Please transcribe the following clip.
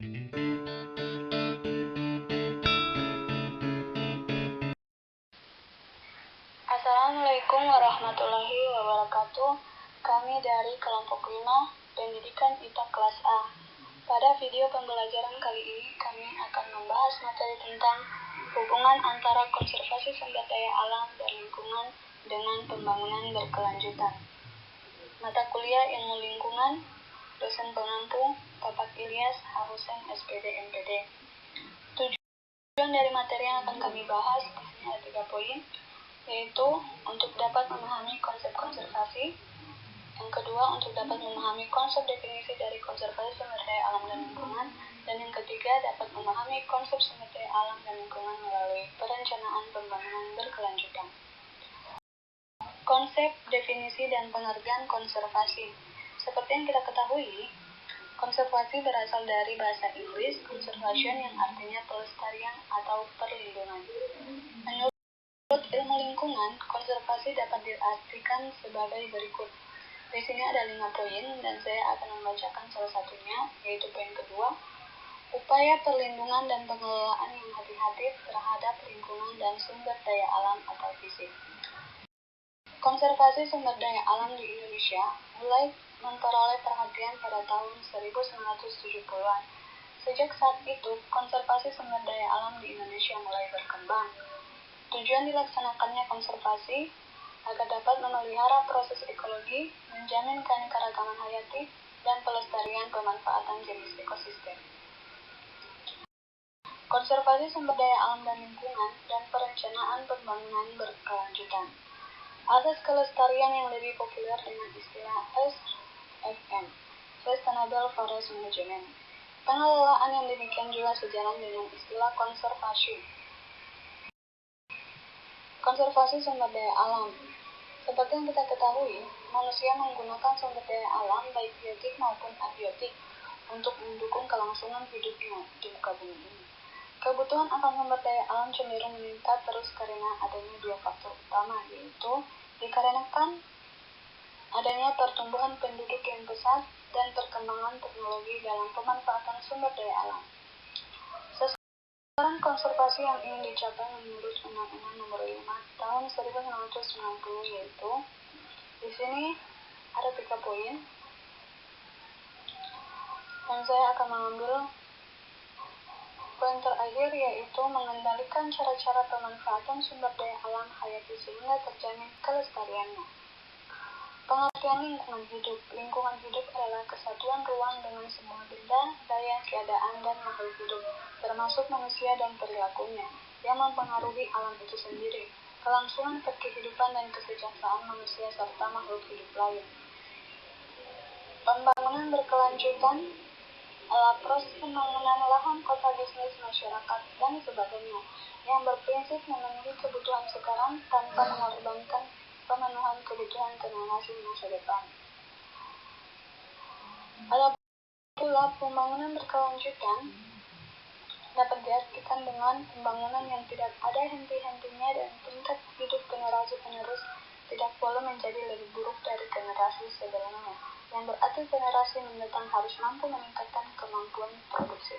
Assalamualaikum warahmatullahi wabarakatuh. Kami dari kelompok 5 Pendidikan IPA kelas A. Pada video pembelajaran kali ini kami akan membahas materi tentang hubungan antara konservasi sumber daya alam dan lingkungan dengan pembangunan berkelanjutan. Mata kuliah Ilmu Lingkungan, dosen pengampu Bapak Ilyas H. Husein SPD MPD. Tujuan dari materi yang akan kami bahas di sini ada 3 poin, yaitu untuk dapat memahami konsep konservasi. Yang kedua, untuk dapat memahami konsep definisi dari konservasi sumber daya alam dan lingkungan. Dan yang ketiga, dapat memahami konsep sumber daya alam dan lingkungan melalui perencanaan pembangunan berkelanjutan. Konsep, definisi, dan pengertian konservasi. Seperti yang kita ketahui, konservasi berasal dari bahasa Inggris conservation yang artinya pelestarian atau perlindungan. Menurut ilmu lingkungan, konservasi dapat diartikan sebagai berikut. Di sini ada 5 poin dan saya akan membacakan salah satunya, yaitu poin kedua, upaya perlindungan dan pengelolaan yang hati-hati terhadap lingkungan dan sumber daya alam atau fisik. Konservasi sumber daya alam di Indonesia mulai memperoleh perhatian pada tahun 1970-an. Sejak saat itu, konservasi sumber daya alam di Indonesia mulai berkembang. Tujuan dilaksanakannya konservasi agar dapat memelihara proses ekologi, menjamin keanekaragaman hayati, dan pelestarian pemanfaatan jenis ekosistem. Konservasi sumber daya alam dan lingkungan dan perencanaan pembangunan berkelanjutan. Asas kelestarian yang lebih populer dengan istilah SFM, Sustainable Forest Management. Pengelolaan yang demikian juga sejalan dengan istilah konservasi. Konservasi sumber daya alam. Seperti yang kita ketahui, manusia menggunakan sumber daya alam baik biotik maupun abiotik untuk mendukung kelangsungan hidupnya di muka bumi ini. Kebutuhan akan sumber daya alam cenderung meningkat terus karena adanya 2 faktor utama, yaitu dikarenakan adanya pertumbuhan penduduk yang pesat dan perkembangan teknologi dalam pemanfaatan sumber daya alam. Sasaran konservasi yang ingin dicapai menurut Undang-Undang Nomor 5 Tahun 1990 yaitu, di sini ada 3 poin, dan saya akan mengambil poin terakhir, yaitu mengendalikan cara-cara pemanfaatan sumber daya alam hayati sehingga terjamin kelestariannya. Pengertian lingkungan hidup. Lingkungan hidup adalah kesatuan ruang dengan semua benda, daya, keadaan, dan makhluk hidup, termasuk manusia dan perilakunya, yang mempengaruhi alam itu sendiri, kelangsungan kehidupan dan kesejahteraan manusia serta makhluk hidup lain. Pembangunan berkelanjutan adalah proses pembangunan lahan, kota, bisnis, masyarakat, dan sebagainya, yang berprinsip memenuhi kebutuhan sekarang tanpa mengorbankan pemenuhan kebutuhan generasi masa depan. Ada pula pembangunan berkelanjutan dapat diartikan dengan pembangunan yang tidak ada henti-hentinya dan tingkat hidup generasi penerus tidak boleh menjadi lebih buruk dari generasi sebelumnya, yang berarti generasi mendatang harus mampu meningkatkan kemampuan produksi.